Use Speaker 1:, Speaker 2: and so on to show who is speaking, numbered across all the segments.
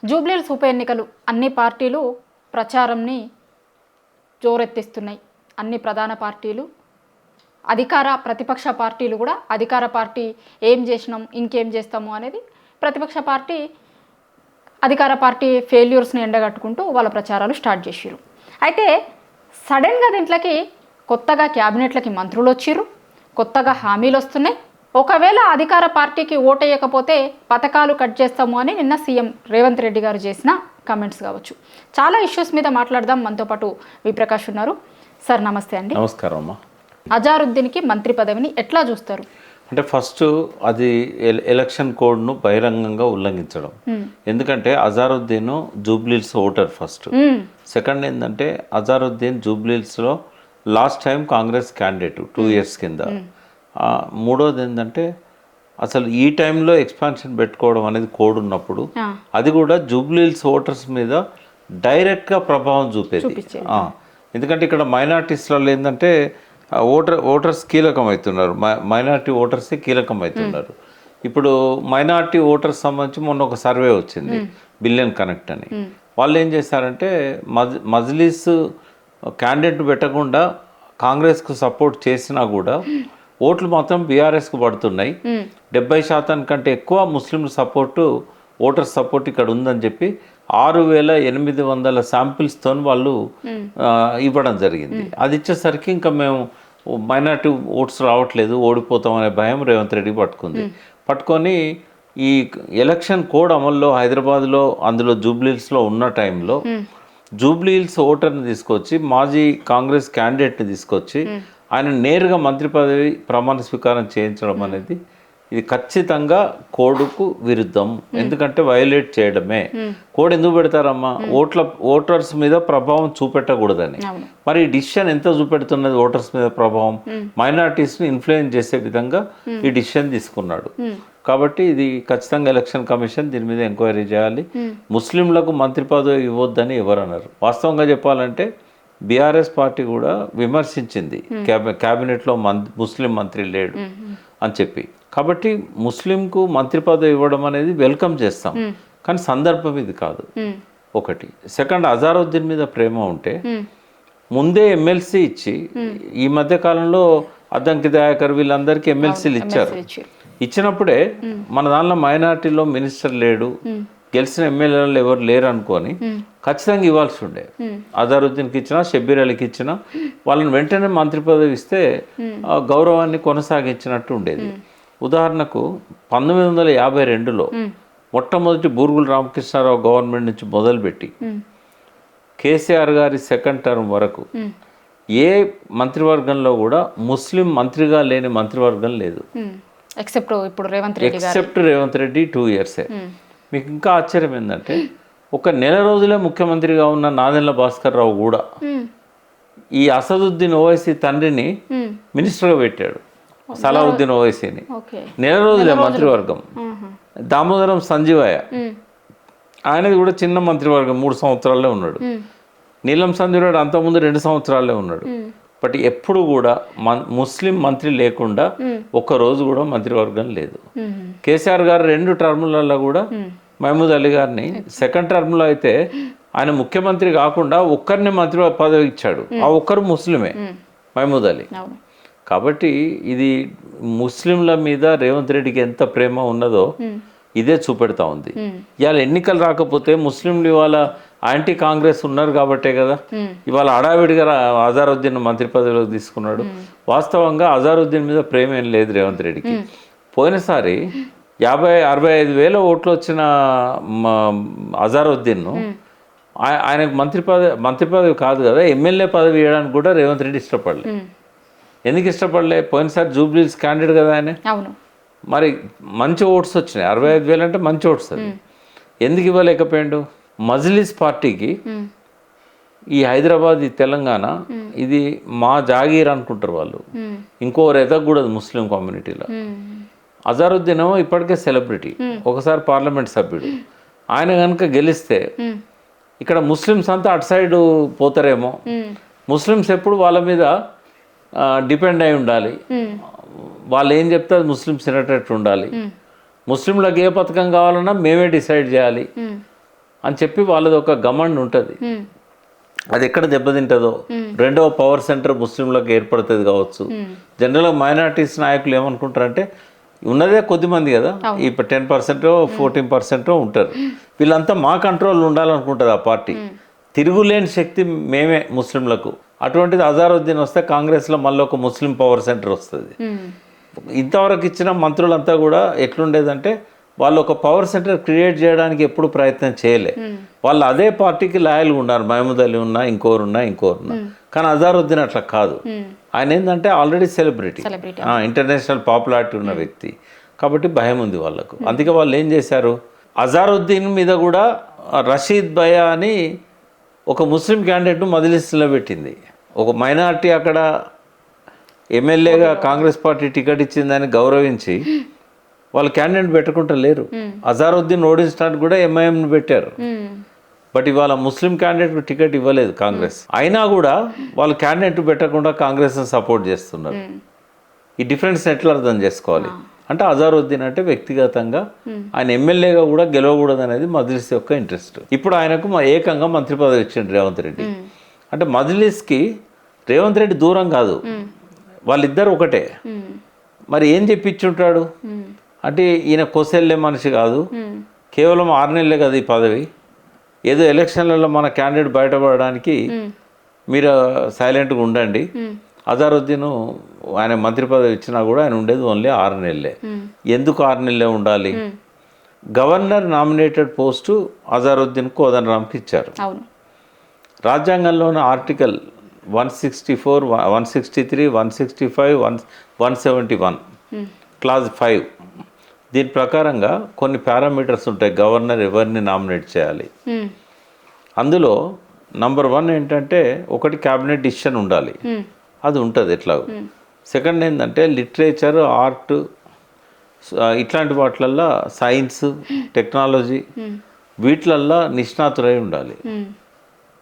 Speaker 1: జూబ్లీహిల్స్ ఉప ఎన్నికలు అన్ని పార్టీలు ప్రచారంని జోరెత్తిస్తున్నాయి. అన్ని ప్రధాన పార్టీలు, అధికార ప్రతిపక్ష పార్టీలు కూడా అధికార పార్టీ ఏం చేసినాం ఇంకేం చేస్తాము అనేది ప్రతిపక్ష పార్టీ అధికార పార్టీ ఫెయిల్యూర్స్ని ఎండగట్టుకుంటూ వాళ్ళ ప్రచారాలు స్టార్ట్ చేసిరు. అయితే సడన్గా దీంట్లోకి కొత్తగా క్యాబినెట్లకి మంత్రులు వచ్చిర్రు, కొత్తగా హామీలు వస్తున్నాయి. ఒకవేళ అధికార పార్టీకి ఓటేయకపోతే పథకాలు కట్ చేస్తాము అని నిన్న సీఎం రేవంత్ రెడ్డి గారు చేసిన కమెంట్స్ కావచ్చు. చాలా ఇష్యూస్ మీద మాట్లాడదాం. మనతో పాటు విప్రకాష్ ఉన్నారు. సార్ నమస్తే అండి.
Speaker 2: నమస్కారం అమ్మా.
Speaker 1: అజారుద్దీన్కి మంత్రి పదవిని ఎట్లా చూస్తారు?
Speaker 2: అంటే ఫస్ట్ అది ఎలక్షన్ కోడ్ను బహిరంగంగా ఉల్లంఘించడం. ఎందుకంటే Azharuddin Jubilee Hills voter first. Second ఏంటంటే అజారుద్దీన్ జూబ్లీహిల్స్లో last time Congress candidate 2 years కింద. మూడోది ఏంటంటే అసలు ఈ టైంలో ఎక్స్పాన్షన్ పెట్టుకోవడం అనేది కోడ్ ఉన్నప్పుడు అది కూడా జూబ్లీహిల్స్ ఓటర్స్ మీద డైరెక్ట్గా ప్రభావం చూపేది. ఎందుకంటే ఇక్కడ మైనార్టీస్లలో ఏంటంటే ఓటర్స్ కీలకం అవుతున్నారు, మైనార్టీ ఓటర్సే కీలకం అవుతున్నారు. ఇప్పుడు మైనార్టీ ఓటర్స్ సంబంధించి మొన్న ఒక సర్వే వచ్చింది, బిలియన్ కనెక్ట్ అని. వాళ్ళు ఏం చేశారంటే మజ్లీస్ క్యాండిడేట్ పెట్టకుండా కాంగ్రెస్కు సపోర్ట్ చేసినా కూడా ఓట్లు మాత్రం బీఆర్ఎస్కు పడుతున్నాయి. 70% కంటే ఎక్కువ ముస్లింల సపోర్టు, ఓటర్ సపోర్ట్ ఇక్కడ ఉందని చెప్పి 6,800 శాంపిల్స్తో వాళ్ళు ఇవ్వడం జరిగింది. అది ఇచ్చేసరికి ఇంకా మేము మైనార్టీ ఓట్స్ రావట్లేదు, ఓడిపోతామనే భయం రేవంత్ రెడ్డి పట్టుకొని ఈ ఎలక్షన్ కోడ్ అమల్లో హైదరాబాద్లో అందులో జూబ్లీహిల్స్లో ఉన్న టైంలో జూబ్లీహిల్స్ ఓటర్ని తీసుకొచ్చి మాజీ కాంగ్రెస్ క్యాండిడేట్ని తీసుకొచ్చి ఆయన నేరుగా మంత్రి పదవి ప్రమాణ స్వీకారం చేయించడం అనేది ఇది ఖచ్చితంగా కోడ్కు విరుద్ధం. ఎందుకంటే వైలేట్ చేయడమే. కోడ్ ఎందుకు పెడతారమ్మా? ఓటర్స్ మీద ప్రభావం చూపెట్టకూడదని. మరి ఈ డిసిషన్ ఎంత చూపెడుతున్నది ఓటర్స్ మీద ప్రభావం? మైనార్టీస్ని ఇన్ఫ్లుయెన్స్ చేసే విధంగా ఈ డిసిషన్ తీసుకున్నాడు. కాబట్టి ఇది ఖచ్చితంగా ఎలక్షన్ కమిషన్ దీని మీద ఎంక్వైరీ చేయాలి. ముస్లింలకు మంత్రి పదవి ఇవ్వద్దని ఎవరు అన్నారు? వాస్తవంగా చెప్పాలంటే బీఆర్ఎస్ పార్టీ కూడా విమర్శించింది, క్యాబినెట్లో ముస్లిం మంత్రి లేడు అని చెప్పి. కాబట్టి ముస్లింకు మంత్రి పదవి ఇవ్వడం అనేది వెల్కమ్ చేస్తాం, కానీ సందర్భం ఇది కాదు. ఒకటి. సెకండ్, అజారుద్దీన్ మీద ప్రేమ ఉంటే ముందే ఎమ్మెల్సీ ఇచ్చి, ఈ మధ్య కాలంలో అద్దంకి దయాకర్ వీళ్ళందరికీ ఎమ్మెల్సీలు ఇచ్చారు. ఇచ్చినప్పుడే మన దానిలో మైనార్టీలో మినిస్టర్ లేడు, గెలిచిన ఎమ్మెల్యేలు ఎవరు లేరు అనుకొని ఖచ్చితంగా ఇవ్వాల్సి ఉండే. అజారుద్దీన్కి ఇచ్చినా, షబ్బీర్ అలీకి ఇచ్చినా వాళ్ళని వెంటనే మంత్రి పదవి ఇస్తే గౌరవాన్ని కొనసాగించినట్టు ఉండేది. ఉదాహరణకు 1952లో మొట్టమొదటి బూరుగుల రామకృష్ణారావు గవర్నమెంట్ నుంచి మొదలుపెట్టి కేసీఆర్ గారి సెకండ్ టర్మ్ వరకు ఏ మంత్రివర్గంలో కూడా ముస్లిం మంత్రిగా లేని మంత్రివర్గం లేదు,
Speaker 1: ఎక్సెప్ట్ రేవంత్ రెడ్డి 2 years. మీకు ఇంకా ఆశ్చర్యం ఏంటంటే ఒక నెల రోజులే ముఖ్యమంత్రిగా ఉన్న నాదెండ్ల భాస్కర్ రావు కూడా ఈ అసదుద్దీన్ ఓవైసీ తండ్రిని మినిస్టర్గా పెట్టాడు, సలావుద్దీన్ ఓవైసీని. నెల రోజులే మంత్రివర్గం. దామోదరం సంజీవయ్య ఆయనది కూడా చిన్న మంత్రివర్గం, 3 సంవత్సరాలే ఉన్నాడు. నీలం సంజీవరావు అంతకుముందు 2 సంవత్సరాలే ఉన్నాడు. బట్ ఎప్పుడు కూడా ముస్లిం మంత్రి లేకుండా ఒక్కరోజు కూడా మంత్రివర్గం లేదు. కేసీఆర్ గారు 2 టర్ములలో కూడా మహమూద్ అలీ గారిని, సెకండ్ టర్మ్లో అయితే ఆయన ముఖ్యమంత్రి కాకుండా ఒక్కరిని మంత్రి పదవి ఇచ్చాడు. ఆ ఒక్కరు ముస్లిమే, మహమూద్ అలీ. కాబట్టి ఇది ముస్లింల మీద రేవంత్ రెడ్డికి ఎంత ప్రేమ ఉన్నదో ఇదే చూపెడతా ఉంది. ఇవాళ ఎన్నికలు రాకపోతే ముస్లింలు ఇవాళ యాంటీ కాంగ్రెస్ ఉన్నారు కాబట్టే కదా ఇవాళ హడావిడిగా అజారుద్దీన్ మంత్రి పదవిలోకి తీసుకున్నాడు. వాస్తవంగా అజారుద్దీన్ మీద ప్రేమ ఏం లేదు రేవంత్ రెడ్డికి. పోయినసారి 65 వేల ఓట్లు వచ్చిన అజారుద్దీన్ను ఆయనకు మంత్రి పదవి కాదు కదా, ఎమ్మెల్యే పదవి ఇవ్వడానికి కూడా రేవంత్ రెడ్డి ఇష్టపడలే. ఎందుకు ఇష్టపడలే? పోయినసారి జూబ్లీహిల్స్ క్యాండిడేట్ కదా ఆయన. మరి మంచి ఓట్స్ వచ్చినాయి, 65,000 అంటే మంచి ఓట్స్. అది ఎందుకు ఇవ్వలేకపోయాడు? మజ్లీస్ పార్టీకి ఈ హైదరాబాద్, ఈ తెలంగాణ ఇది మా జాగీర్ అనుకుంటారు వాళ్ళు. ఇంకోరు ఎదగకూడదు ముస్లిం కమ్యూనిటీలో. అజారుద్దీన్ ఇప్పటికే సెలబ్రిటీ, ఒకసారి పార్లమెంట్ సభ్యుడు. ఆయన కనుక గెలిస్తే ఇక్కడ ముస్లిమ్స్ అంతా అటు సైడ్ పోతారేమో. ముస్లిమ్స్ ఎప్పుడు వాళ్ళ మీద డిపెండ్ అయి ఉండాలి, వాళ్ళు ఏం చెప్తే అది ముస్లిమ్స్ వినేటట్టు ఉండాలి. ముస్లింలకు ఏ పథకం కావాలన్నా మేమే డిసైడ్ చేయాలి.
Speaker 2: అని చెప్పి వాళ్ళది ఒక గమండ్ ఉంటుంది. అది ఎక్కడ దెబ్బతింటుందో, రెండవ పవర్ సెంటర్ ముస్లింలకు ఏర్పడుతుంది కావచ్చు. జనరల్గా మైనారిటీస్ నాయకులు ఏమనుకుంటారంటే ఉన్నదే కొద్దిమంది కదా, ఇప్పుడు 10% 14% ఉంటారు, వీళ్ళంతా మా కంట్రోల్ ఉండాలనుకుంటుంది ఆ పార్టీ. తిరుగులేని శక్తి మేమే ముస్లింలకు. అటువంటిది అజారుద్దీన్ వస్తే కాంగ్రెస్లో మళ్ళీ ఒక ముస్లిం పవర్ సెంటర్ వస్తుంది. ఇంతవరకు ఇచ్చిన మంత్రులంతా కూడా ఎట్లుండేదంటే వాళ్ళు ఒక పవర్ సెంటర్ క్రియేట్ చేయడానికి ఎప్పుడు ప్రయత్నం చేయలే. వాళ్ళు అదే పార్టీకి లాయల్గా ఉన్నారు. మహమూద్ అలీ ఉన్నా, ఇంకోరున్నా. కానీ అజారుద్దీన్ అట్లా కాదు. ఆయన ఏంటంటే ఆల్రెడీ సెలబ్రిటీ, ఇంటర్నేషనల్ పాపులారిటీ ఉన్న వ్యక్తి కాబట్టి భయం ఉంది వాళ్ళకు. అందుకే వాళ్ళు ఏం చేశారు, అజారుద్దీన్ మీద కూడా రషీద్ భయ్యా అని ఒక ముస్లిం క్యాండిడేట్ను మజ్లిస్లో పెట్టింది. ఒక మైనారిటీ అక్కడ ఎమ్మెల్యేగా కాంగ్రెస్ పార్టీ టికెట్ ఇచ్చిందని గౌరవించి వాళ్ళు క్యాండిడేట్ పెట్టుకుంటూ లేరు. అజారుద్దీన్ ఓడించడానికి కూడా ఎంఐఎంను పెట్టారు. బట్ ఇవాళ ముస్లిం క్యాండిడేట్కు టికెట్ ఇవ్వలేదు కాంగ్రెస్. అయినా కూడా వాళ్ళు క్యాండిడేట్ పెట్టకుండా కాంగ్రెస్ని సపోర్ట్ చేస్తున్నారు. ఈ డిఫరెన్స్ ఎట్లా అర్థం చేసుకోవాలి అంటే అజారుద్దీన్ అంటే వ్యక్తిగతంగా ఆయన ఎమ్మెల్యేగా కూడా గెలవకూడదు అనేది మజ్లిస్ యొక్క ఇంట్రెస్ట్. ఇప్పుడు ఆయనకు ఏకంగా మంత్రి పదవి ఇచ్చిండు రేవంత్ రెడ్డి. అంటే మజ్లిస్కి రేవంత్ రెడ్డి దూరం కాదు, వాళ్ళిద్దరు ఒకటే. మరి ఏం చెప్పించుంటాడు అంటే ఈయన కొసెళ్ళే మనిషి కాదు, కేవలం 6 నెలలే కదా ఈ పదవి, ఏదో ఎలక్షన్లలో మన క్యాండిడేట్ బయటపడడానికి మీరు సైలెంట్గా ఉండండి. అజారుద్దీన్ ఆయన మంత్రి పదవి ఇచ్చినా కూడా ఆయన ఉండేది ఓన్లీ 6 నెలలే. ఎందుకు 6 నెలలే ఉండాలి? గవర్నర్ నామినేటెడ్ పోస్టు అజారుద్దీన్ కోదండరామ్కి ఇచ్చారు. రాజ్యాంగంలోని ఆర్టికల్ 164, 163, 165, 171 క్లాజ్ 5 దీని ప్రకారంగా కొన్ని పారామీటర్స్ ఉంటాయి గవర్నర్ ఎవరిని నామినేట్ చేయాలి. అందులో నంబర్ 1 ఏంటంటే ఒకటి క్యాబినెట్ డిసిషన్ ఉండాలి, అది ఉంటుంది ఎట్లాగో. సెకండ్ ఏంటంటే లిటరేచర్, ఆర్ట్ ఇట్లాంటి వాటిలల్లో, సైన్స్, టెక్నాలజీ వీటిలల్లో నిష్ణాతులై ఉండాలి.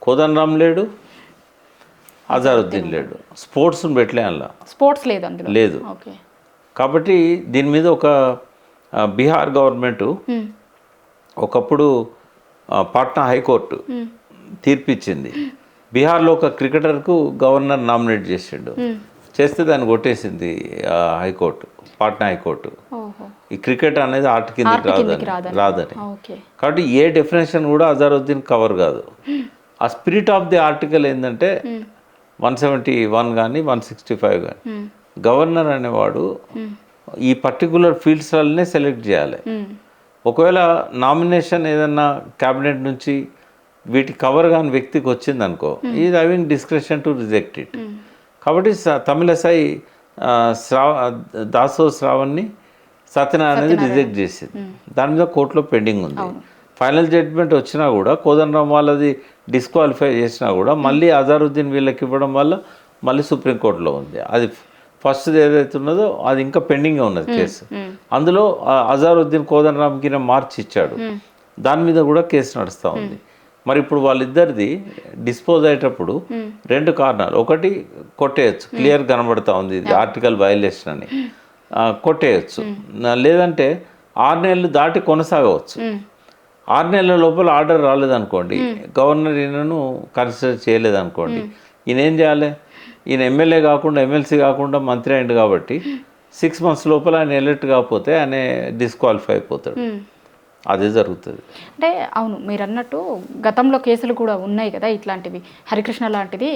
Speaker 2: కోదండరామ్ లేడు, అజారుద్దీన్ లేడు. స్పోర్ట్స్ని పెట్టలే అందులో,
Speaker 3: స్పోర్ట్స్ లేదు.
Speaker 2: కాబట్టి దీని మీద ఒక బీహార్ గవర్నమెంట్ ఒకప్పుడు పాట్నా హైకోర్టు తీర్పిచ్చింది. బీహార్లో ఒక క్రికెటర్కు గవర్నర్ నామినేట్ చేస్తే దాన్ని కొట్టేసింది హైకోర్టు, పాట్నా హైకోర్టు. ఈ క్రికెట్ అనేది ఆర్ట్ కిందకి రాదని. కాబట్టి ఏ డెఫినేషన్ కూడా అజారుద్దీన్ కవర్ కాదు. ఆ స్పిరిట్ ఆఫ్ ది ఆర్టికల్ ఏంటంటే 171 కానీ 165 కానీ గవర్నర్ అనేవాడు ఈ పర్టికులర్ ఫీల్డ్స్లనే సెలెక్ట్ చేయాలి. ఒకవేళ నామినేషన్ ఏదన్నా క్యాబినెట్ నుంచి వీటి కవర్ కాని వ్యక్తికి వచ్చింది అనుకో, is having description to reject it. కాబట్టి తమిళసై దాసో శ్రావణ్ని సత్యనారాయణ అనేది రిజెక్ట్ చేసింది. దాని మీద కోర్టులో పెండింగ్ ఉంది. ఫైనల్ జడ్జ్మెంట్ వచ్చినా కూడా కోదండరామ్ వాళ్ళది డిస్క్వాలిఫై చేసినా కూడా మళ్ళీ అజారుద్దీన్ వీళ్ళకి ఇవ్వడం వల్ల మళ్ళీ సుప్రీంకోర్టులో ఉంది. అది ఫస్ట్ ఏదైతే ఉన్నదో అది ఇంకా పెండింగ్గా ఉన్నది కేసు. అందులో అజారుద్దీన్ కోదండరామ్కి మార్చి ఇచ్చాడు, దాని మీద కూడా కేసు నడుస్తూ ఉంది. మరి ఇప్పుడు వాళ్ళిద్దరిది డిస్పోజ్ అయ్యేటప్పుడు 2 కారణాలు. ఒకటి కొట్టేయచ్చు, క్లియర్ కనబడతా ఉంది ఇది ఆర్టికల్ వయలేషన్ అని, కొట్టేయచ్చు. లేదంటే 6 నెలలు దాటి కొనసాగవచ్చు. 6 నెలల లోపల ఆర్డర్ రాలేదనుకోండి, గవర్నర్ ఈయనను కన్సిడర్ చేయలేదనుకోండి, ఈయన ఏం చేయాలి? ఈయన ఎమ్మెల్యే కాకుండా ఎమ్మెల్సీ కాకుండా మంత్రి అయింది కాబట్టి 6 months లోపల ఆయన ఎలెక్ట్ కాకపోతే ఆయన డిస్క్వాలిఫై అయిపోతాడు. అదే జరుగుతుంది.
Speaker 3: అంటే అవును, మీరు అన్నట్టు గతంలో కేసులు కూడా ఉన్నాయి కదా ఇట్లాంటివి. హరికృష్ణ లాంటిది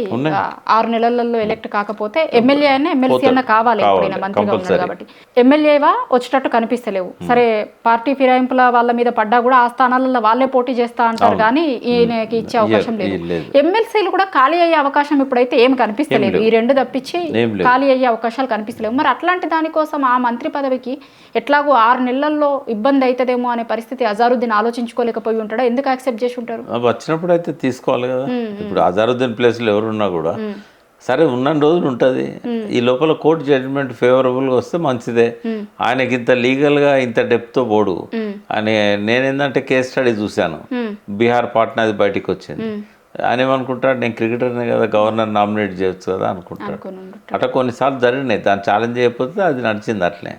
Speaker 3: 6 నెలలలో ఎలెక్ట్ కాకపోతే ఎమ్మెల్యే అయినా ఎమ్మెల్సీ అయినా కావాలి, ఎప్పుడైనా మంత్రిగా ఉన్నాడు కాబట్టి. ఎమ్మెల్యేవా వచ్చేటట్టు కనిపిస్తలేవు. సరే పార్టీ ఫిరాయింపుల వాళ్ళ మీద పడ్డా కూడా ఆ స్థానాలలో వాళ్ళే పోటీ చేస్తా అంటారు కానీ ఈయనకి ఇచ్చే అవకాశం లేదు. ఎమ్మెల్సీలు కూడా ఖాళీ అయ్యే అవకాశం ఇప్పుడైతే ఏం కనిపిస్తలేదు. ఈ 2 తప్పించి ఖాళీ అయ్యే అవకాశాలు కనిపిస్తలేవు. మరి అట్లాంటి దానికోసం ఆ మంత్రి పదవికి ఎట్లాగో 6 నెలల్లో ఇబ్బంది అవుతుందేమో అనే పరిస్థితి అజారుద్దీన్ ఆలోచించుకోలేకపోయి ఉంటాడా? ఎందుకు యాక్సెప్ట్ చేసి ఉంటారు?
Speaker 2: వచ్చినప్పుడు అయితే తీసుకోవాలి కదా. ఇప్పుడు అజారుద్దీన్ ప్లేస్లో ఎవరున్నా కూడా సరే ఉన్న రోజులు ఉంటుంది. ఈ లోపల కోర్టు జడ్జిమెంట్ ఫేవరబుల్గా వస్తే మంచిదే. ఆయనకి ఇంత లీగల్గా ఇంత డెప్త్తో పోడు అని నేనేందంటే కేస్ స్టడీ చూశాను. బీహార్ పాట్నాది బయటికి వచ్చింది. ఆయన ఏమనుకుంటాడు, నేను క్రికెటర్నే కదా, గవర్నర్ నామినేట్ చేయొచ్చు కదా అనుకుంటాడు. అట్లా కొన్నిసార్లు జరిగినాయి. దాన్ని ఛాలెంజ్ చేయకపోతే అది నడిచింది అట్లే.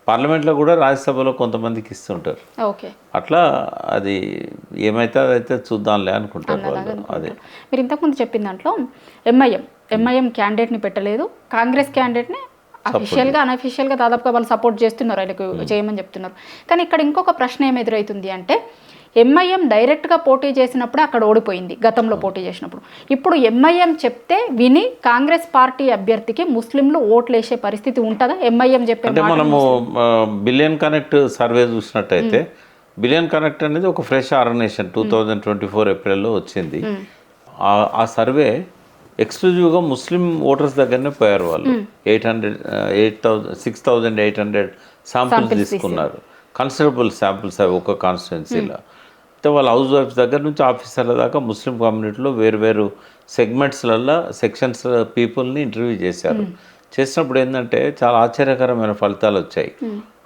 Speaker 2: పార్లమెంట్లో కూడా రాజ్యసభలో కొంతమందికి ఇస్తుంటారు.
Speaker 3: ఓకే,
Speaker 2: అట్లా అది ఏమైతే అదైతే చూద్దాంలే అనుకుంటారు వాళ్ళు. అదే
Speaker 3: మీరు ఇంతకుముందు చెప్పిన దాంట్లో ఎంఐఎం క్యాండిడేట్ని పెట్టలేదు, కాంగ్రెస్ క్యాండిడేట్ని అఫీషియల్గా అనఫీషియల్గా దాదాపుగా వాళ్ళు సపోర్ట్ చేస్తున్నారు, ఆయనకు చేయమని చెప్తున్నారు. కానీ ఇక్కడ ఇంకొక ప్రశ్న ఏం ఎదురవుతుంది అంటే ఎంఐఎం డైరెక్ట్గా పోటీ చేసినప్పుడు అక్కడ ఓడిపోయింది గతంలో పోటీ చేసినప్పుడు. ఇప్పుడు ఎంఐఎం చెప్తే విని కాంగ్రెస్ పార్టీ అభ్యర్థికి ముస్లింలు ఓట్లు వేసే పరిస్థితి ఉంటుందా? ఎంఐఎం చెప్పే
Speaker 2: అంటే మనము బిలియన్ కనెక్ట్ సర్వే చూసినట్టయితే బిలియన్ కనెక్ట్ అనేది ఒక ఫ్రెష్ ఆర్గనైజేషన్ 2024 ఏప్రిల్లో వచ్చింది. ఆ సర్వే ఎక్స్క్లూజివ్గా ముస్లిం ఓటర్స్ దగ్గరనే పోయారు. వాళ్ళు 6,800 శాంపుల్స్ తీసుకున్నారు. కన్సిడరబుల్ శాంపుల్స్ అవి ఒక కాన్స్టిట్యున్సీలో. అయితే వాళ్ళ హౌస్ వైఫ్స్ దగ్గర నుంచి ఆఫీసర్ల దాకా ముస్లిం కమ్యూనిటీలో వేరు సెగ్మెంట్స్లలో సెక్షన్స్ పీపుల్ని ఇంటర్వ్యూ చేశారు. చేసినప్పుడు ఏంటంటే చాలా ఆశ్చర్యకరమైన ఫలితాలు వచ్చాయి.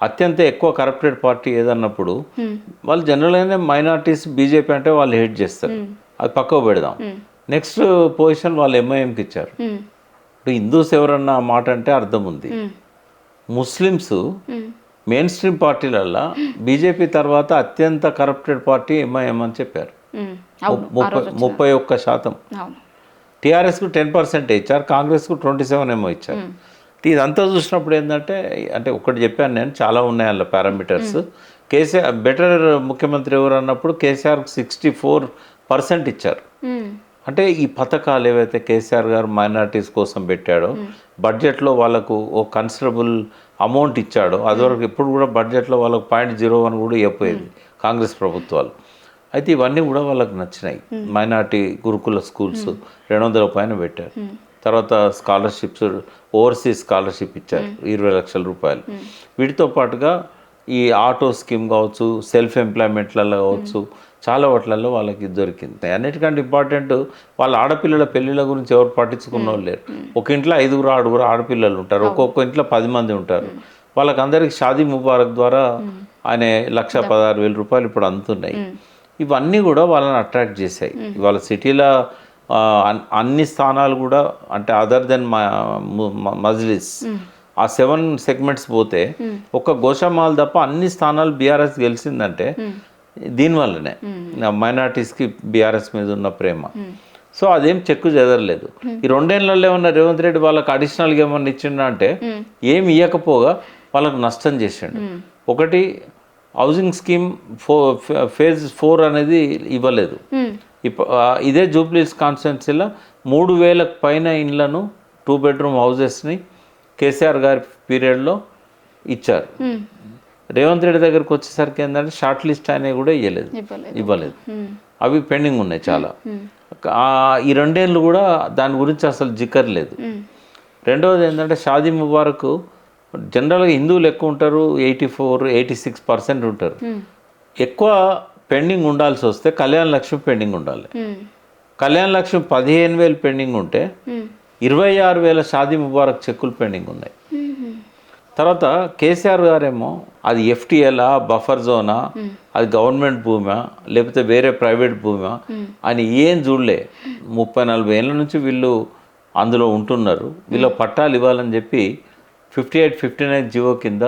Speaker 2: అత్యంత ఎక్కువ కరప్టెడ్ పార్టీ ఏదన్నప్పుడు వాళ్ళు జనరల్గానే మైనార్టీస్ బీజేపీ అంటే వాళ్ళు హేట్ చేస్తారు, అది పక్కకు పెడదాం. నెక్స్ట్ పొజిషన్ వాళ్ళు ఎంఐఎంకి ఇచ్చారు. ఇప్పుడు హిందూస్ ఎవరన్నా మాట అంటే అర్థం ఉంది. ముస్లిమ్స్ మెయిన్ స్ట్రీమ్ పార్టీలల్లో బీజేపీ తర్వాత అత్యంత కరప్టెడ్ పార్టీ ఎంఐఎం అని చెప్పారు. 31%. టీఆర్ఎస్కు 10% ఇచ్చారు, కాంగ్రెస్కు 27 ఏమో ఇచ్చారు. ఇదంతా చూసినప్పుడు ఏంటంటే అంటే ఒకటి చెప్పాను నేను, చాలా ఉన్నాయి అలా పారామీటర్స్. కేసీఆర్ బెటర్ ముఖ్యమంత్రి ఎవరు అన్నప్పుడు కేసీఆర్కు 64% ఇచ్చారు. అంటే ఈ పథకాలు ఏవైతే కేసీఆర్ గారు మైనారిటీస్ కోసం పెట్టాడో, బడ్జెట్లో వాళ్ళకు ఓ కన్సిడరబుల్ అమౌంట్ ఇచ్చాడో, అదివరకు ఎప్పుడు కూడా బడ్జెట్లో వాళ్ళకు 0.01 కూడా ఇవ్వపోయేది కాంగ్రెస్ ప్రభుత్వాలు. అయితే ఇవన్నీ కూడా వాళ్ళకి నచ్చినాయి. మైనార్టీ గురుకుల స్కూల్స్ 200 పైన పెట్టారు. తర్వాత స్కాలర్షిప్స్, ఓవర్సీస్ స్కాలర్షిప్ ఇచ్చారు 20 లక్షల రూపాయలు. వీటితో పాటుగా ఈ ఆటో స్కీమ్ కావచ్చు, సెల్ఫ్ ఎంప్లాయ్మెంట్లలో కావచ్చు, చాలా వాటిలలో వాళ్ళకి దొరికింది. అన్నిటికంటే ఇంపార్టెంట్ వాళ్ళ ఆడపిల్లల పెళ్ళిళ్ళ గురించి ఎవరు పట్టించుకున్న వాళ్ళు లేరు. ఒక ఇంట్లో 5-6 ఆడపిల్లలు ఉంటారు, ఒక్కొక్క ఇంట్లో 10 మంది ఉంటారు. వాళ్ళకందరికి షాదీ ముబారక్ ద్వారా ఆయన 1,16,000 రూపాయలు ఇప్పుడు అందుతున్నాయి. ఇవన్నీ కూడా వాళ్ళని అట్రాక్ట్ చేశాయి. ఇవాళ సిటీలో అన్ని స్థానాలు కూడా అంటే అదర్ దెన్ మజ్లిస్ ఆ 7 సెగ్మెంట్స్ పోతే ఒక్క గోషామాల్ తప్ప అన్ని స్థానాలు బీఆర్ఎస్ గెలిచిందంటే దీనివల్లనే మైనార్టీస్కి బీఆర్ఎస్ మీద ఉన్న ప్రేమ. సో అదేం చెక్కు చెదరలేదు. ఈ 2 ఏళ్లలో ఏమన్నా రేవంత్ రెడ్డి వాళ్ళకి అడిషనల్గా ఏమన్నా ఇచ్చిండ అంటే ఏమి ఇవ్వకపోగా వాళ్ళకు నష్టం చేసిండు. ఒకటి హౌసింగ్ స్కీమ్ ఫేజ్ 4 అనేది ఇవ్వలేదు. ఇదే జూబ్లీస్ కాన్స్టిట్యున్సీలో 3,000 పైన ఇండ్లను 2 బెడ్రూమ్ హౌజెస్ని కేసీఆర్ గారి పీరియడ్లో ఇచ్చారు. రేవంత్ రెడ్డి దగ్గరికి వచ్చేసరికి ఏంటంటే షార్ట్ లిస్ట్ అనేవి కూడా ఇవ్వలేదు. అవి పెండింగ్ ఉన్నాయి చాలా. ఈ 2 ఏళ్ళు కూడా దాని గురించి అసలు జిక్కర్ లేదు. రెండవది ఏంటంటే షాదీ ముబారక్ జనరల్గా హిందువులు ఎక్కువ ఉంటారు, 84-86% ఉంటారు. ఎక్కువ పెండింగ్ ఉండాల్సి వస్తే కళ్యాణ లక్ష్మి పెండింగ్ ఉండాలి. కళ్యాణ లక్ష్మి 15,000 పెండింగ్ ఉంటే 26,000 షాదీ ముబారక్ చెక్కులు పెండింగ్ ఉన్నాయి. తర్వాత కేసీఆర్ గారేమో అది ఎఫ్టీఎలా, బఫర్ జోనా, అది గవర్నమెంట్ భూమా లేకపోతే వేరే ప్రైవేట్ భూమా అని ఏం చూడలే. 30-40 ఏళ్ళ నుంచి వీళ్ళు అందులో ఉంటున్నారు, వీళ్ళ పట్టాలు ఇవ్వాలని చెప్పి 58-59 జీవో కింద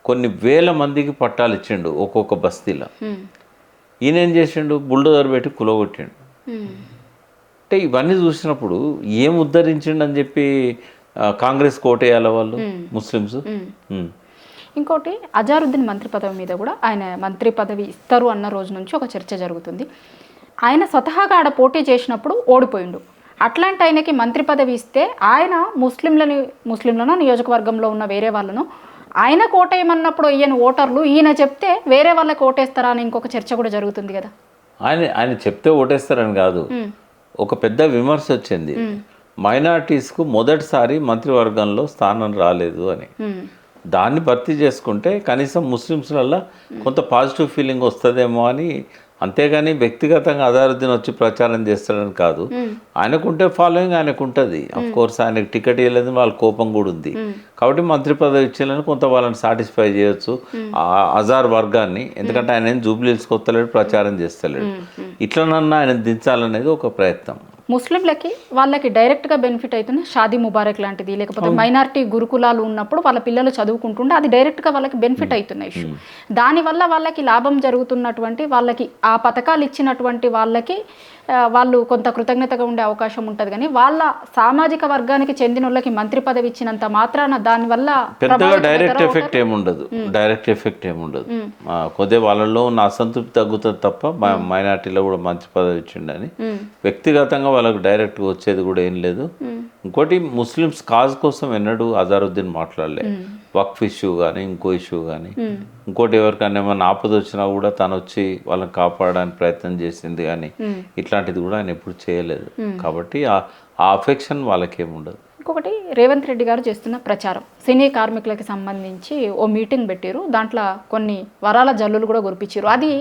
Speaker 2: కొన్ని వేల మందికి పట్టాలు ఇచ్చిండు ఒక్కొక్క బస్తీలో. ఈయన ఏం చేసిండు, బుల్డోజర్ పెట్టి కులగొట్టిండు. అంటే ఇవన్నీ చూసినప్పుడు ఏం ఉద్ధరించిండు అని చెప్పి కాంగ్రెస్ కోటేయాల వాళ్ళు ముస్లిమ్స్.
Speaker 3: ఇంకోటి అజారుద్దీన్ మంత్రి పదవి మీద కూడా ఆయన మంత్రి పదవి ఇస్తారు అన్న రోజు నుంచి ఒక చర్చ జరుగుతుంది. ఆయన స్వతహాగా ఆడ పోటీ చేసినప్పుడు ఓడిపోయిండు. అట్లాంటి ఆయనకి మంత్రి పదవి ఇస్తే ఆయన ముస్లింలను నియోజకవర్గంలో ఉన్న వేరే వాళ్ళను ఆయన కోటేయమన్నప్పుడు ఈయన ఓటర్లు ఈయన చెప్తే వేరే వాళ్ళకి ఓటేస్తారా అని ఇంకొక చర్చ కూడా జరుగుతుంది కదా.
Speaker 2: ఆయన చెప్తే ఓటేస్తారని కాదు, ఒక పెద్ద విమర్శ వచ్చింది మైనార్టీస్కు మొదటిసారి మంత్రివర్గంలో స్థానం రాలేదు అని. దాన్ని భర్తీ చేసుకుంటే కనీసం ముస్లిమ్స్లలో కొంత పాజిటివ్ ఫీలింగ్ వస్తుందేమో అని. అంతేగాని వ్యక్తిగతంగా అజారుద్దీన్ వచ్చి ప్రచారం చేస్తాడని కాదు. ఆయనకుంటే ఫాలోయింగ్ ఆయనకు ఉంటుంది. అఫ్ కోర్స్ ఆయనకు టికెట్ ఇవ్వలేదు, వాళ్ళ కోపం కూడా ఉంది. కాబట్టి మంత్రి పదవి ఇచ్చేయాలని కొంత వాళ్ళని సాటిస్ఫై చేయొచ్చు అజార్ వర్గాన్ని. ఎందుకంటే ఆయన ఏం జూబ్లీహిల్స్ కొత్తలేడు, ప్రచారం చేస్తలేడు. ఇట్లనన్నా ఆయన దించాలనేది ఒక ప్రయత్నం.
Speaker 3: ముస్లింలకి వాళ్ళకి డైరెక్ట్గా బెనిఫిట్ అవుతుంది షాదీ ముబారక్ లాంటిది, లేకపోతే మైనారిటీ గురుకులాలు ఉన్నప్పుడు వాళ్ళ పిల్లలు చదువుకుంటుంటే అది డైరెక్ట్గా వాళ్ళకి బెనిఫిట్ అవుతున్న ఇష్యూ. దానివల్ల వాళ్ళకి లాభం జరుగుతున్నటువంటి వాళ్ళకి ఆ పథకాలు ఇచ్చినటువంటి వాళ్ళకి వాళ్ళు కొంత కృతజ్ఞతగా ఉండే అవకాశం ఉంటుంది. కానీ వాళ్ళ సామాజిక వర్గానికి చెందిన వాళ్ళకి మంత్రి పదవి ఇచ్చినంత మాత్రాన దానివల్ల
Speaker 2: పెద్దగా డైరెక్ట్ ఎఫెక్ట్ ఏముండదు. కొద్దిగా వాళ్ళలో ఉన్న అసంతృప్తి తగ్గుతుంది తప్ప మైనార్టీలో కూడా మంచి పదవి ఇచ్చిండని వ్యక్తిగతంగా వాళ్ళకు డైరెక్ట్గా వచ్చేది కూడా ఏం లేదు. ఇంకోటి ముస్లిమ్స్ కాజ్ కోసం ఎన్నడూ అజారుద్దీన్ మాట్లాడలే. వక్ఫ్ ఇష్యూ కానీ ఇంకో ఇష్యూ కానీ ఇంకోటి ఎవరికైనా ఏమైనా ఆపద వచ్చినా కూడా తను వచ్చి వాళ్ళని కాపాడడానికి ప్రయత్నం చేసింది కానీ ఇట్లాంటిది కూడా ఆయన ఎప్పుడు చేయలేదు. కాబట్టి ఆ అఫెక్షన్ వాళ్ళకేముండదు.
Speaker 3: ఇంకొకటి రేవంత్ రెడ్డి గారు చేస్తున్న ప్రచారం, సినీ కార్మికులకి సంబంధించి ఓ మీటింగ్ పెట్టారు, దాంట్లో కొన్ని వరాల జల్లులు కూడా కురిపించారు. అది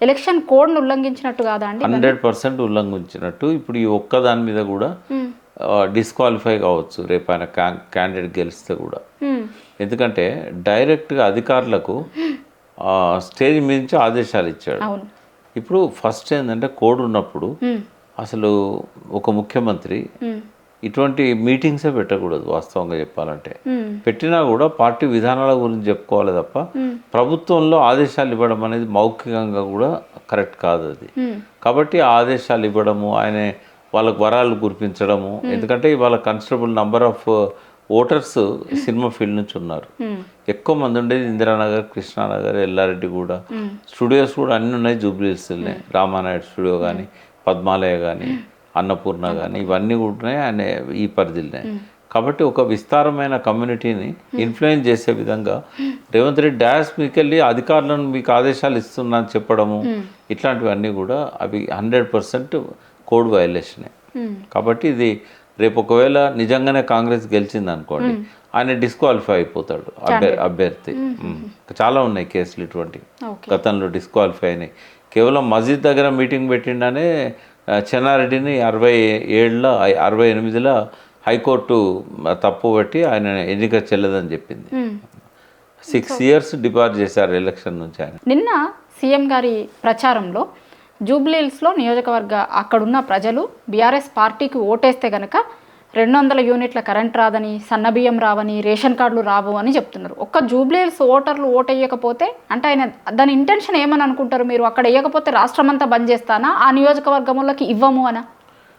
Speaker 3: ఎలక్షన్ కోడ్ను ఉల్లంఘించినట్టు కాదా అండి?
Speaker 2: 100% ఉల్లంఘించినట్టు. ఇప్పుడు ఈ ఒక్క దాని మీద కూడా డిస్క్వాలిఫై కావచ్చు రేపు ఆయన క్యాండిడేట్ గెలిస్తే కూడా. ఎందుకంటే డైరెక్ట్గా అధికారులకు స్టేజ్ మీద నుంచి ఆదేశాలు ఇచ్చాడు. ఇప్పుడు ఫస్ట్ ఏంటంటే కోడ్ ఉన్నప్పుడు అసలు ఒక ముఖ్యమంత్రి ఇటువంటి మీటింగ్సే పెట్టకూడదు. వాస్తవంగా చెప్పాలంటే పెట్టినా కూడా పార్టీ విధానాల గురించి చెప్పుకోవాలి తప్ప ప్రభుత్వంలో ఆదేశాలు ఇవ్వడం అనేది మౌఖికంగా కూడా కరెక్ట్ కాదు అది. కాబట్టి ఆ ఆదేశాలు ఇవ్వడము, ఆయన వాళ్ళకు వరాలు కురిపించడము. ఎందుకంటే ఇవాళ considerable number of voters cinema field నుంచి ఉన్నారు. ఎక్కువ మంది ఉండేది ఇందిరానగర్, కృష్ణానగర్, ఎల్లారెడ్డి కూడా. స్టూడియోస్ కూడా అన్నీ ఉన్నాయి జూబ్లీహిల్స్లోనే. రామానాయుడు స్టూడియో కానీ, పద్మాలయ కానీ, అన్నపూర్ణ కానీ ఇవన్నీ కూడా ఉన్నాయి ఆయన ఈ పరిధిలోనే. కాబట్టి ఒక విస్తారమైన కమ్యూనిటీని ఇన్ఫ్లుయెన్స్ చేసే విధంగా రేవంత్ రెడ్డి డాష్ మీకెళ్ళి అధికారులను మీకు ఆదేశాలు ఇస్తున్నా అని చెప్పడము, ఇట్లాంటివన్నీ కూడా అవి 100% కోడ్ వైలేషనే. కాబట్టి ఇది రేపు ఒకవేళ నిజంగానే కాంగ్రెస్ గెలిచింది అనుకోండి, ఆయన డిస్క్వాలిఫై అయిపోతాడు అభ్యర్థి. చాలా ఉన్నాయి కేసులు ఇటువంటి గతంలో డిస్క్వాలిఫై అయినాయి. కేవలం మస్జిద్ దగ్గర మీటింగ్ పెట్టిండనే చెన్నారెడ్డిని 68లో హైకోర్టు తప్పు బట్టి ఆయన ఎన్నిక చెల్లదని చెప్పింది. 6 years డిపార్ట్ చేశారు ఎలక్షన్ నుంచి ఆయన.
Speaker 3: నిన్న సీఎం గారి ప్రచారంలో జూబ్లీహిల్స్లో నియోజకవర్గ అక్కడున్న ప్రజలు బీఆర్ఎస్ పార్టీకి ఓటేస్తే కనుక 200 యూనిట్ల కరెంట్ రాదని, సన్నబియ్యం రావని, రేషన్ కార్డులు రావు అని చెప్తున్నారు. ఒక్క జూబ్లీహిల్స్ ఓటర్లు ఓటేయకపోతే అంటే ఆయన దాని ఇంటెన్షన్ ఏమని అనుకుంటారు మీరు? అక్కడ వేయకపోతే రాష్ట్రం అంతా బంద్ చేస్తానా, ఆ నియోజకవర్గంలోకి ఇవ్వము అనా?